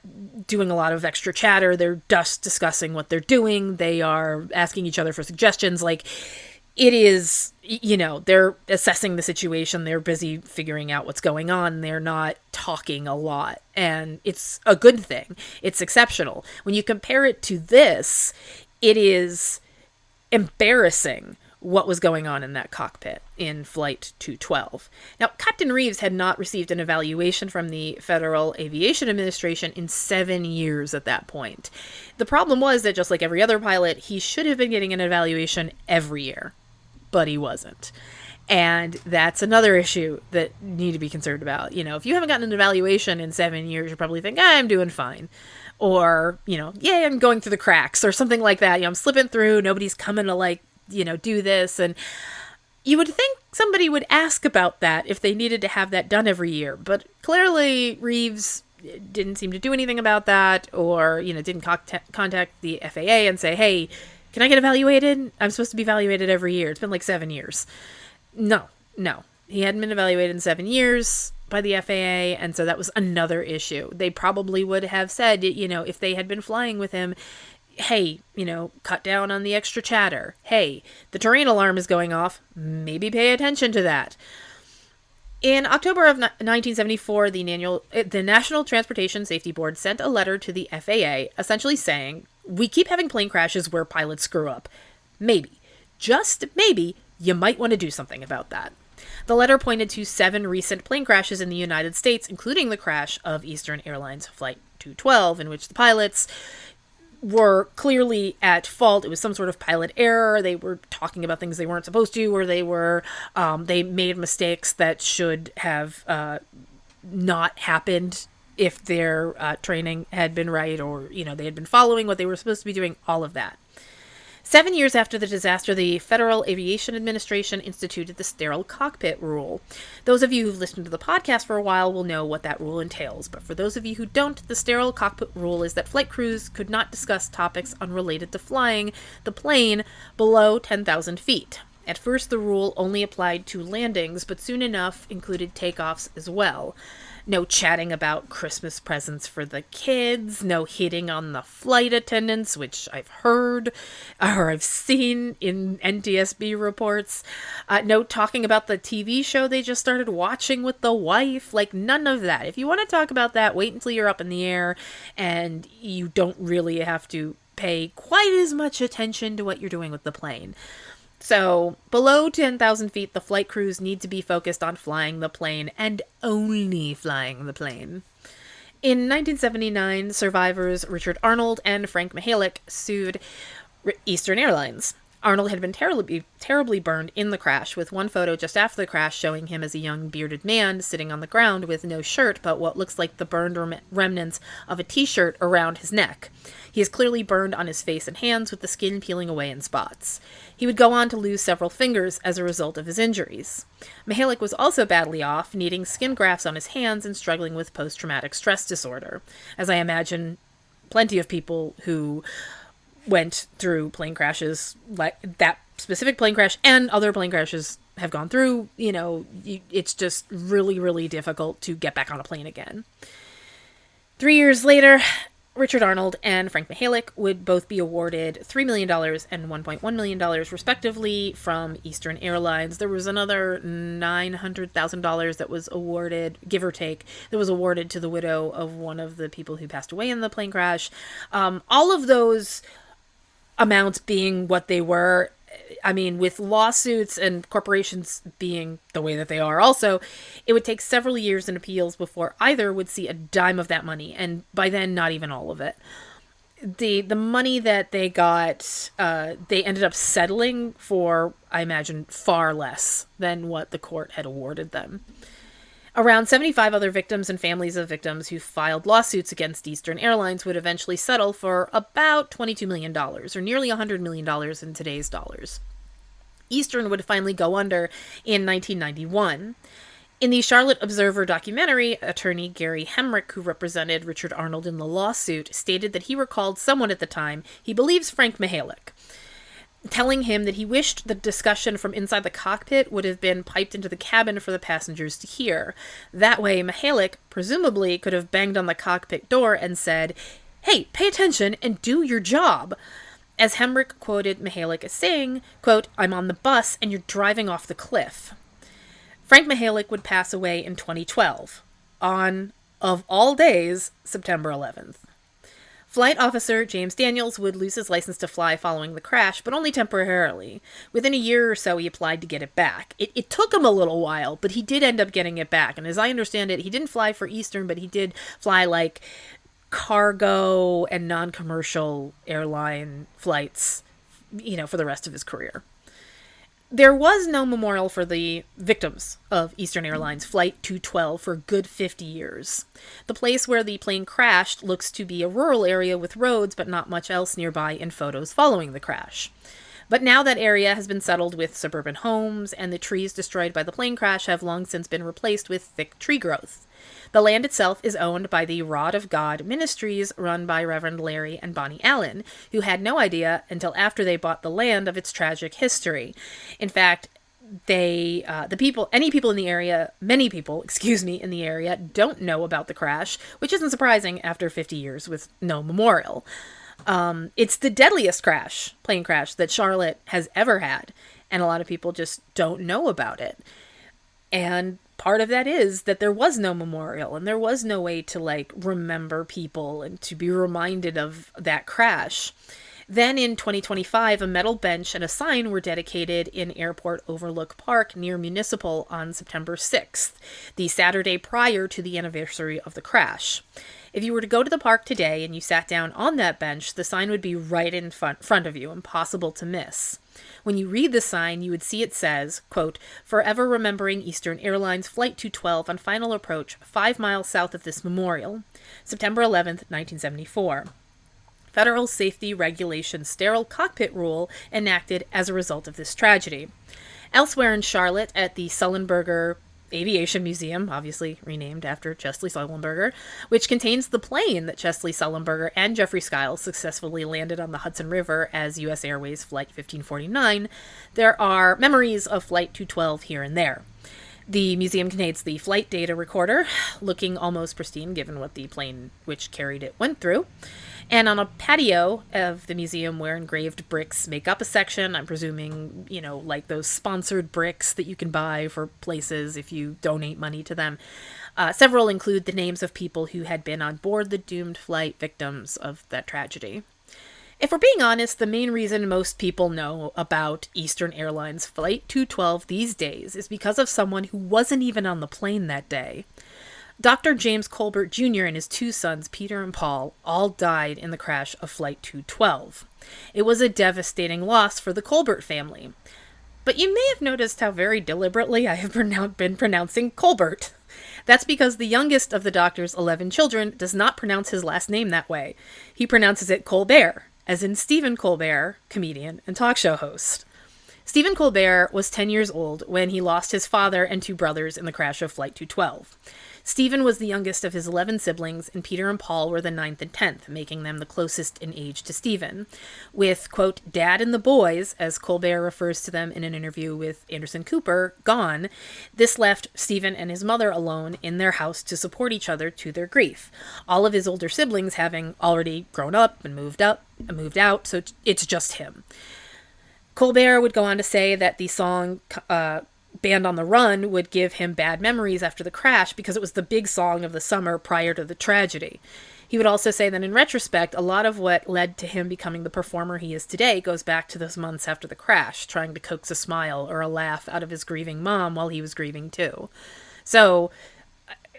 A: doing a lot of extra chatter. They're just discussing what they're doing. They are asking each other for suggestions. Like, it is, they're assessing the situation. They're busy figuring out what's going on. They're not talking a lot. And it's a good thing. It's exceptional. When you compare it to this, it is embarrassing what was going on in that cockpit in Flight 212. Now, Captain Reeves had not received an evaluation from the Federal Aviation Administration in 7 years at that point. The problem was that, just like every other pilot, he should have been getting an evaluation every year, but he wasn't. And that's another issue that you need to be concerned about. If you haven't gotten an evaluation in 7 years, you probably think, I'm doing fine. Or, I'm going through the cracks or something like that. I'm slipping through. Nobody's coming to do this. And you would think somebody would ask about that if they needed to have that done every year. But clearly Reeves didn't seem to do anything about that, or, didn't contact the FAA and say, hey, can I get evaluated? I'm supposed to be evaluated every year. It's been like 7 years. No. He hadn't been evaluated in 7 years by the FAA, and so that was another issue. They probably would have said, if they had been flying with him, hey, cut down on the extra chatter. Hey, the terrain alarm is going off. Maybe pay attention to that. In October of 1974, the National Transportation Safety Board sent a letter to the FAA essentially saying, we keep having plane crashes where pilots screw up. Maybe, just maybe, you might want to do something about that. The letter pointed to 7 recent plane crashes in the United States, including the crash of Eastern Airlines Flight 212, in which the pilots were clearly at fault. It was some sort of pilot error. They were talking about things they weren't supposed to, or they made mistakes that should have not happened if their training had been right, or, they had been following what they were supposed to be doing, all of that. 7 years after the disaster, the Federal Aviation Administration instituted the sterile cockpit rule. Those of you who've listened to the podcast for a while will know what that rule entails, but for those of you who don't, the sterile cockpit rule is that flight crews could not discuss topics unrelated to flying the plane below 10,000 feet. At first, the rule only applied to landings, but soon enough included takeoffs as well. No chatting about Christmas presents for the kids, no hitting on the flight attendants, which I've heard or I've seen in NTSB reports. No talking about the TV show they just started watching with the wife, none of that. If you want to talk about that, wait until you're up in the air and you don't really have to pay quite as much attention to what you're doing with the plane. So, below 10,000 feet, the flight crews need to be focused on flying the plane, and only flying the plane. In 1979, survivors Richard Arnold and Frank Mihalik sued Eastern Airlines. Arnold had been terribly burned in the crash, with one photo just after the crash showing him as a young bearded man sitting on the ground with no shirt but what looks like the burned remnants of a t-shirt around his neck. He is clearly burned on his face and hands, with the skin peeling away in spots. He would go on to lose several fingers as a result of his injuries. Mihalik was also badly off, needing skin grafts on his hands and struggling with post-traumatic stress disorder. As I imagine plenty of people who went through plane crashes, like that specific plane crash and other plane crashes have gone through. It's just really, really difficult to get back on a plane again. 3 years later, Richard Arnold and Frank Mihalich would both be awarded $3 million and $1.1 million, respectively, from Eastern Airlines. There was another $900,000 that was awarded, give or take, that was awarded to the widow of one of the people who passed away in the plane crash. All of those amounts being what they were, I mean, with lawsuits and corporations being the way that they are also, it would take several years in appeals before either would see a dime of that money, and by then, not even all of it. The money that they got, they ended up settling for, I imagine, far less than what the court had awarded them. Around 75 other victims and families of victims who filed lawsuits against Eastern Airlines would eventually settle for about $22 million, or nearly $100 million in today's dollars. Eastern would finally go under in 1991. In the Charlotte Observer documentary, attorney Gary Hemrick, who represented Richard Arnold in the lawsuit, stated that he recalled someone at the time, he believes Frank Mihalich, telling him that he wished the discussion from inside the cockpit would have been piped into the cabin for the passengers to hear. That way, Mihalich, presumably, could have banged on the cockpit door and said, "Hey, pay attention and do your job." As Hemrick quoted Mihalich as saying, quote, "I'm on the bus and you're driving off the cliff." Frank Mihalich would pass away in 2012, on, of all days, September 11th. Flight officer James Daniels would lose his license to fly following the crash, but only temporarily. Within a year or so, he applied to get it back. It took him a little while, but he did end up getting it back. And as I understand it, he didn't fly for Eastern, but he did fly like cargo and non-commercial airline flights, for the rest of his career. There was no memorial for the victims of Eastern Airlines Flight 212 for a good 50 years. The place where the plane crashed looks to be a rural area with roads, but not much else nearby in photos following the crash. But now that area has been settled with suburban homes, and the trees destroyed by the plane crash have long since been replaced with thick tree growth. The land itself is owned by the Rod of God Ministries, run by Reverend Larry and Bonnie Allen, who had no idea until after they bought the land of its tragic history. In fact, many people in the area don't know about the crash, which isn't surprising after 50 years with no memorial. It's the deadliest plane crash that Charlotte has ever had, and a lot of people just don't know about it. And part of that is that there was no memorial, and there was no way to remember people and to be reminded of that crash. Then in 2025, a metal bench and a sign were dedicated in Airport Overlook Park near Municipal on September 6th, the Saturday prior to the anniversary of the crash. If you were to go to the park today and you sat down on that bench, the sign would be right in front of you, impossible to miss. When you read the sign, you would see it says, quote, "Forever remembering Eastern Airlines Flight 212 on final approach 5 miles south of this memorial, September 11th, 1974. Federal Safety Regulation Sterile Cockpit Rule enacted as a result of this tragedy." Elsewhere in Charlotte, at the Sullenberger Aviation Museum, obviously renamed after Chesley Sullenberger, which contains the plane that Chesley Sullenberger and Jeffrey Skiles successfully landed on the Hudson River as U.S. Airways Flight 1549, there are memories of Flight 212 here and there. The museum contains the flight data recorder, looking almost pristine given what the plane which carried it went through. And on a patio of the museum where engraved bricks make up a section, I'm presuming, like those sponsored bricks that you can buy for places if you donate money to them, several include the names of people who had been on board the doomed flight, victims of that tragedy. If we're being honest, the main reason most people know about Eastern Airlines Flight 212 these days is because of someone who wasn't even on the plane that day. Dr. James Colbert Jr. and his 2 sons, Peter and Paul, all died in the crash of Flight 212. It was a devastating loss for the Colbert family. But you may have noticed how very deliberately I have been pronouncing Colbert. That's because the youngest of the doctor's 11 children does not pronounce his last name that way. He pronounces it Colbert, as in Stephen Colbert, comedian and talk show host. Stephen Colbert was 10 years old when he lost his father and 2 brothers in the crash of Flight 212. Stephen was the youngest of his 11 siblings, and Peter and Paul were the 9th and 10th, making them the closest in age to Stephen. With, quote, Dad and the boys, as Colbert refers to them in an interview with Anderson Cooper, gone, this left Stephen and his mother alone in their house to support each other to their grief. All of his older siblings having already grown up and moved out, so it's just him. Colbert would go on to say that the song Band on the Run would give him bad memories after the crash because it was the big song of the summer prior to the tragedy. He would also say that in retrospect, a lot of what led to him becoming the performer he is today goes back to those months after the crash, trying to coax a smile or a laugh out of his grieving mom while he was grieving too. So,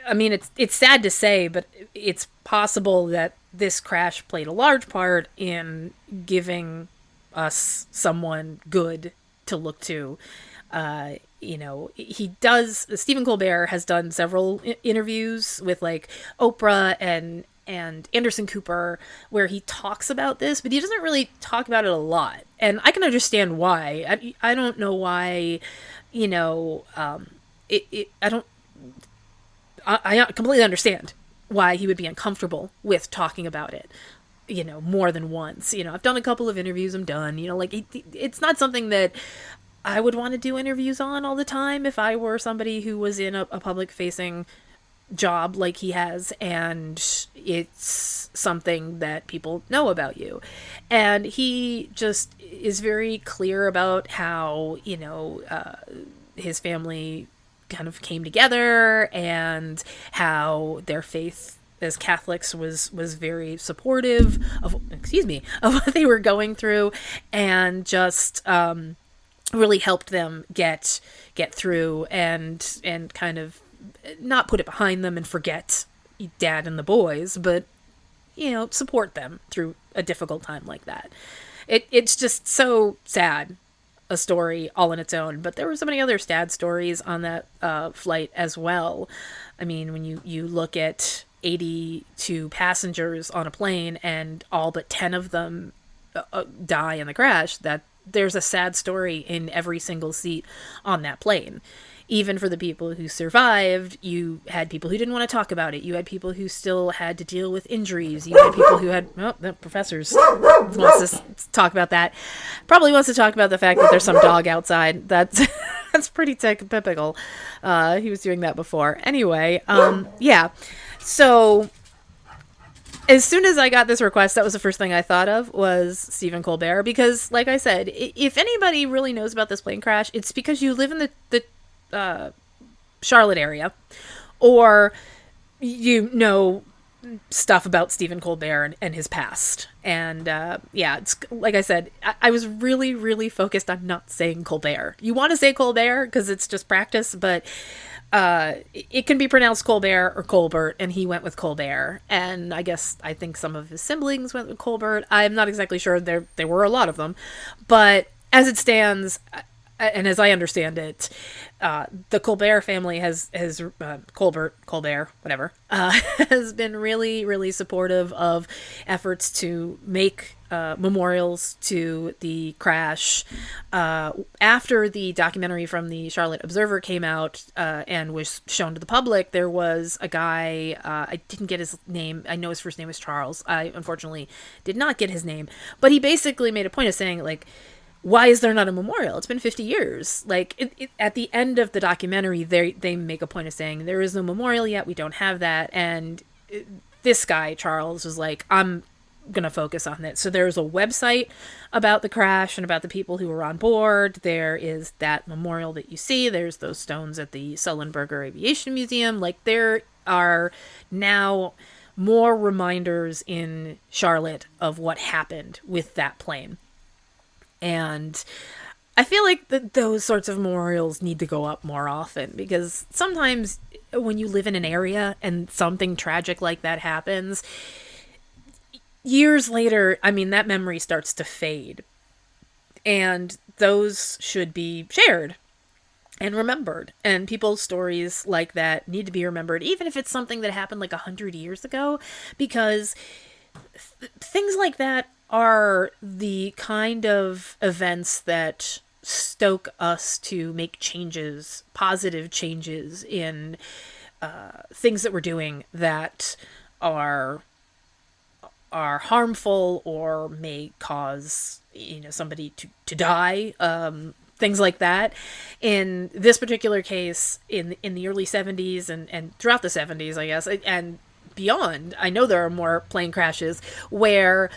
A: I mean, it's sad to say, but it's possible that this crash played a large part in giving us someone good to look to. Stephen Colbert has done several interviews with like Oprah and Anderson Cooper where he talks about this, but he doesn't really talk about it a lot. And I can understand why. I don't know why, I completely understand why he would be uncomfortable with talking about it, more than once. I've done a couple of interviews, I'm done, it's not something that I would want to do interviews on all the time if I were somebody who was in a public-facing job like he has, and it's something that people know about you. And he just is very clear about how, his family kind of came together and how their faith as Catholics was very supportive of what they were going through, and just really helped them get through and kind of not put it behind them and forget Dad and the boys, but support them through a difficult time like that. It's just so sad, a story all on its own. But there were so many other sad stories on that flight as well. I mean, when you look at 82 passengers on a plane and all but 10 of them die in the crash, that there's a sad story in every single seat on that plane. Even for the people who survived, you had people who didn't want to talk about it. You had people who still had to deal with injuries. You had people who had, the professor wants to talk about that. Probably wants to talk about the fact that there's some dog outside. That's pretty typical. He was doing that before. Anyway, yeah. So as soon as I got this request, that was the first thing I thought of was Stephen Colbert, because like I said, if anybody really knows about this plane crash, it's because you live in the Charlotte area, or stuff about Stephen Colbert and his past. And it's like I said, I was really, really focused on not saying Colbert. You want to say Colbert because it's just practice, but it can be pronounced Colbert or Colbert, and he went with Colbert. And I think some of his siblings went with Colbert. I'm not exactly sure. There were a lot of them, but as it stands, and as I understand it, the Colbert family has Colbert, whatever, has been really, really supportive of efforts to make memorials to the crash. After the documentary from the Charlotte Observer came out and was shown to the public, there was a guy, I didn't get his name, I know his first name was Charles, I unfortunately did not get his name, but he basically made a point of saying, like, why is there not a memorial? It's been 50 years. Like, at the end of the documentary, they make a point of saying, there is no memorial yet, we don't have that, and this guy, Charles, was like, I'm going to focus on it. So there's a website about the crash and about the people who were on board. There is that memorial that you see. There's those stones at the Sullenberger Aviation Museum. Like, there are now more reminders in Charlotte of what happened with that plane. And I feel like those sorts of memorials need to go up more often, because sometimes when you live in an area and something tragic like that happens, years later, I mean, that memory starts to fade. And those should be shared and remembered. And people's stories like that need to be remembered, even if it's something that happened like 100 years ago, because things like that are the kind of events that stoke us to make changes, positive changes in things that we're doing that are harmful or may cause somebody to die, things like that. In this particular case, in the early 70s and throughout the 70s, I guess, and beyond, I know there are more plane crashes where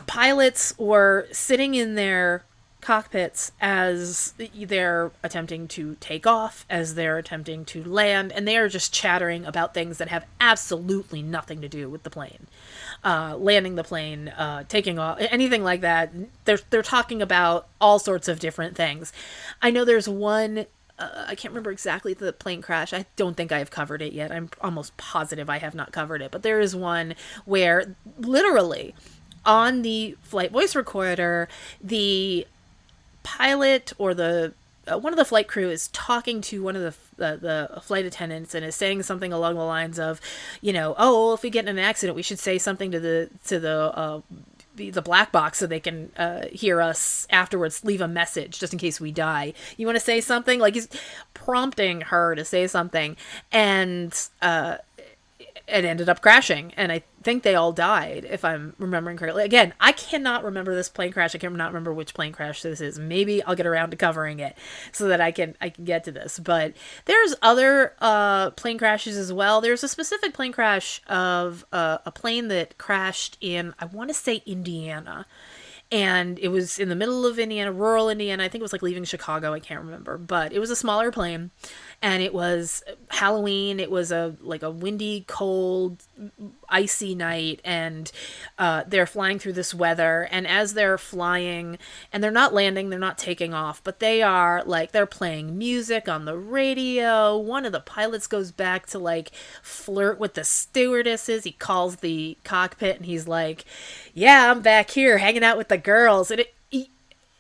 A: pilots were sitting in their cockpits as they're attempting to take off, as they're attempting to land, and they are just chattering about things that have absolutely nothing to do with the plane. Landing the plane, taking off, anything like that. They're talking about all sorts of different things. I know there's one, I can't remember exactly the plane crash. I don't think I have covered it yet. I'm almost positive I have not covered it. But there is one where literally on the flight voice recorder, the pilot or the one of the flight crew is talking to one of the flight attendants and is saying something along the lines of, oh, if we get in an accident, we should say something to the black box so they can hear us afterwards, leave a message just in case we die. You want to say something? Like, he's prompting her to say something, and it ended up crashing, and I think they all died, if I'm remembering correctly. Again, I cannot remember this plane crash. I cannot remember which plane crash this is. Maybe I'll get around to covering it so that I can get to this. But there's other plane crashes as well. There's a specific plane crash of a plane that crashed in, I want to say, Indiana. And it was in the middle of Indiana, rural Indiana. I think it was like leaving Chicago. I can't remember. But it was a smaller plane. And it was Halloween. It was a windy, cold, icy night. And they're flying through this weather. And as they're flying, and they're not landing, they're not taking off, but they're playing music on the radio. One of the pilots goes back to flirt with the stewardesses. He calls the cockpit and he's like, yeah, I'm back here hanging out with the girls. And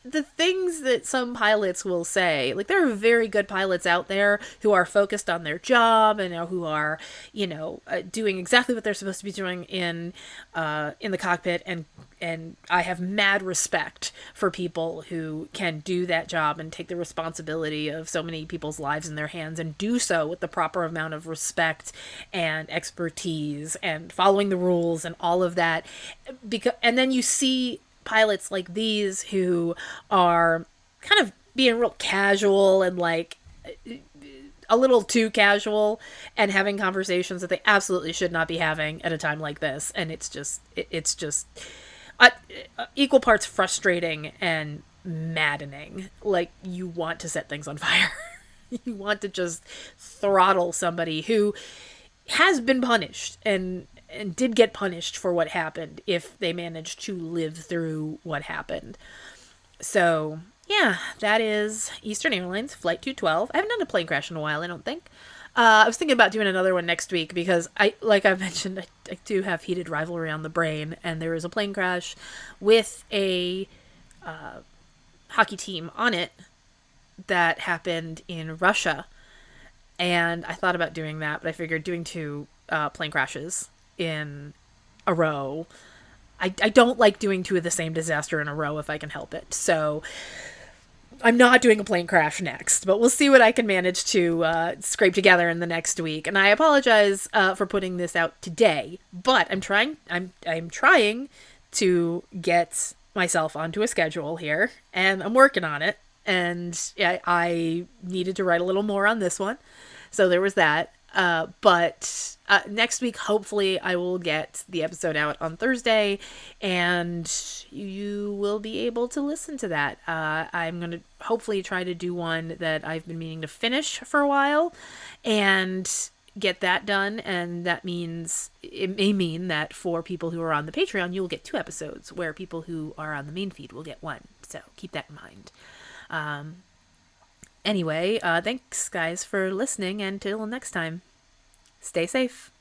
A: the things that some pilots will say, there are very good pilots out there who are focused on their job and who are, doing exactly what they're supposed to be doing in the cockpit. And I have mad respect for people who can do that job and take the responsibility of so many people's lives in their hands and do so with the proper amount of respect and expertise and following the rules and all of that. And then you see pilots like these who are kind of being real casual and a little too casual and having conversations that they absolutely should not be having at a time like this. And it's just equal parts frustrating and maddening. You want to set things on fire. You want to just throttle somebody who has been punished and did get punished for what happened if they managed to live through what happened. So, yeah, that is Eastern Airlines Flight 212. I haven't done a plane crash in a while, I don't think. I was thinking about doing another one next week because, like I've mentioned, I do have heated rivalry on the brain, and there was a plane crash with a hockey team on it that happened in Russia. And I thought about doing that, but I figured doing two plane crashes in a row, I don't like doing two of the same disaster in a row if I can help it. So I'm not doing a plane crash next, but we'll see what I can manage to scrape together in the next week. And I apologize for putting this out today, but I'm trying to get myself onto a schedule here, and I'm working on it. And I needed to write a little more on this one, so there was that. But next week, hopefully, I will get the episode out on Thursday, and you will be able to listen to that. I'm going to hopefully try to do one that I've been meaning to finish for a while, and get that done. And it may mean that for people who are on the Patreon, you will get 2 episodes, where people who are on the main feed will get 1. So keep that in mind. Anyway, thanks guys for listening, and till next time, stay safe.